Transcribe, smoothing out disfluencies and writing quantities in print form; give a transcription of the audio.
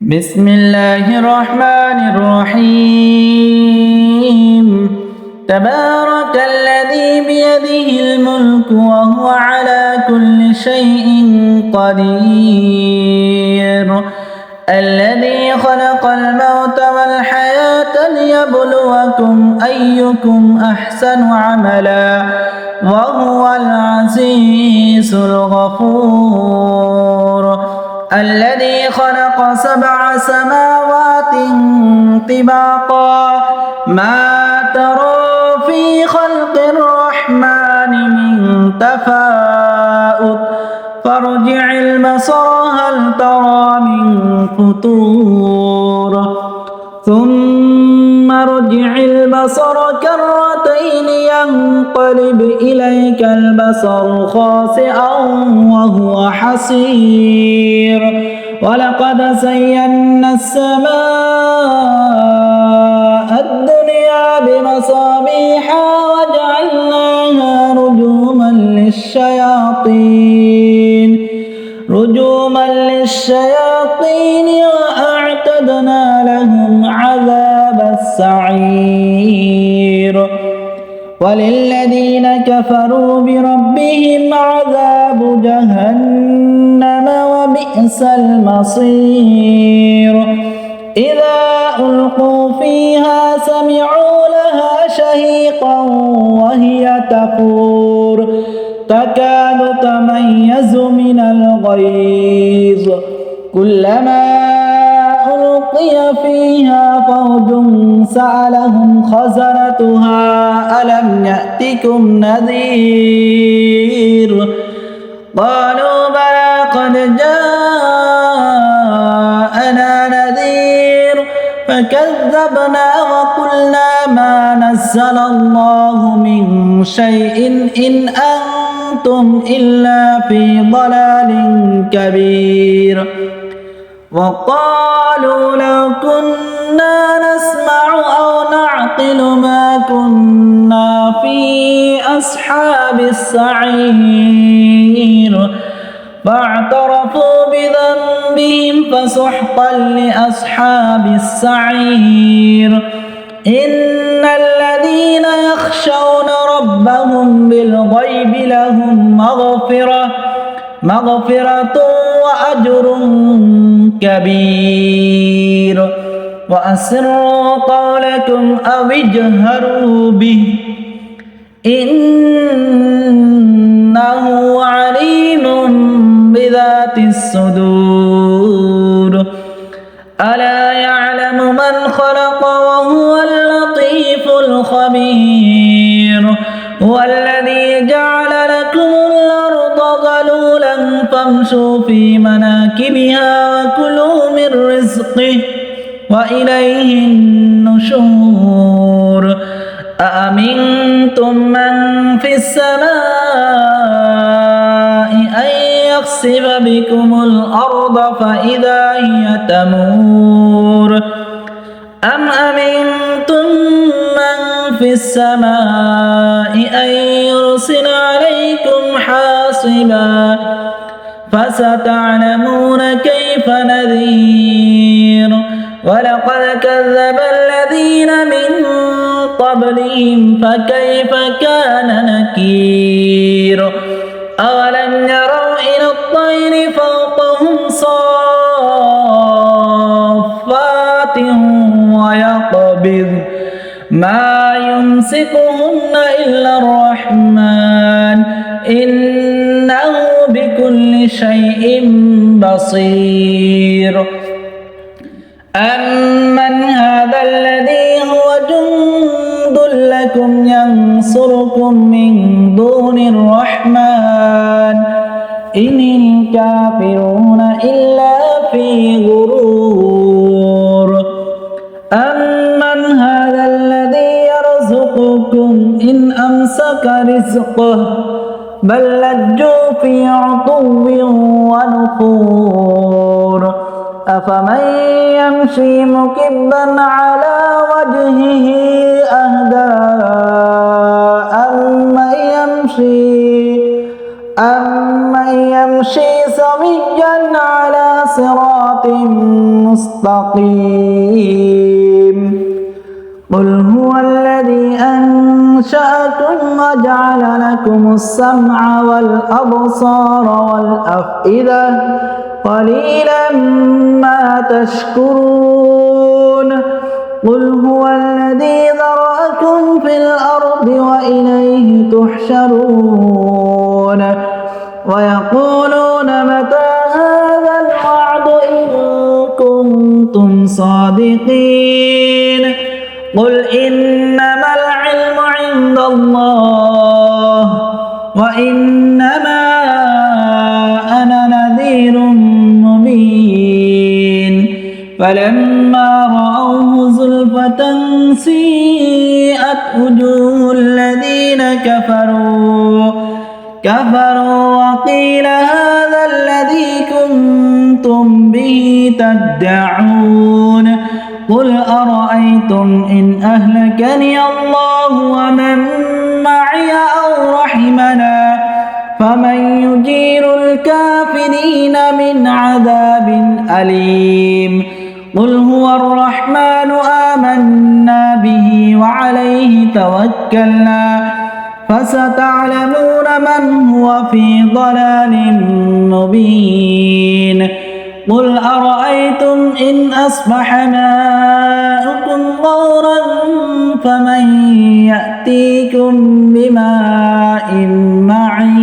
بسم الله الرحمن الرحيم تبارك الذي بيده الملك وهو على كل شيء قدير الذي خلق الموت والحياة ليبلوكم أيكم أحسن عملا وهو العزيز الغفور الذي خلق 7 سماوات طباقا ما ترى في خلق الرحمن من تفاؤت فارجع البصر هل ترى من فطور ثم ارجع البصر كرتين ينقلب إليك البصر خاسئا وهو حسير ولقد زينا السماء الدنيا بمصابيح وجعلناها رجوما للشياطين وأعتدنا لهم عذاب السعير وللذين كفروا بربهم عذاب جهنم وبئس المصير إذا ألقوا فيها سمعوا لها شهيقا وهي تفور تكاد تميز من الغيظ كلما ألقي فيها فوج سألهم خزنتها ألم يأتكم نذير قالوا بلى قد جاءنا نذير فكذبنا وقلنا ما نزل الله من شيء إن أنتم إلا في ضلال كبير وقالوا لو كنا نسمع أو نعقل ما كنا في أصحاب السعير فاعترفوا بذنبهم فسحقا لأصحاب السعير إن الذين يخشون ربهم بالغيب لهم مغفرة وأجر كبير وأسروا قولكم أو اجهروا به إنه عليم بذات الصدور ألا يعلم من خلق وهو اللطيف الخبير هو الذي جعل لكم الأرض ذلولا فامشوا في مناكبها وكلوا من رزقه وإليه النشور أأمنتم من في السماء أن يخسف بكم الأرض فإذا هي تمور أم أمنتم من في السماء أن يرسل عليكم حاصبا فستعلمون كيف نذير ولقد كذب الذين من قبلهم فكيف كان نكير أولم يروا إلى الطير فوقهم صافات ويقبض ما يمسكهن إلا الرحمن إنه بكل شيء بصير أمن هذا الذي هو جند لكم ينصركم من دون الرحمن إن الكافرون إلا في غرور أمن هذا الذي يرزقكم إن أمسك رزقه بل لجوا في عتو ونفور أفمن يمشي مكبا على وجهه أهدى أمن يمشي سويا على صراط مستقيم قل هو الذي أنشأكم وجعل لكم السمع والأبصار والأفئدة قليلا ما تشكرون قل هو الذي ذرأكم في الأرض وإليه تحشرون ويقولون متى هذا الوعد إن كنتم صادقين قل إنما العلم عند الله وإنما أنا نذير مبين فلما رأوه زلفة سيئت وجوه الذين كفروا وقيل هذا الذي كنتم به تدعون قل أرأيتم إن أهلكني الله ومن معي أو رحمنا فمن يجير الكافرين من عذاب أليم قل هو الرحمن آمنا به وعليه توكلنا فستعلمون من هو في ضلال مبين قل أرأيتم إن أصبح ماؤكم غورا فمن يأتيكم بماء معين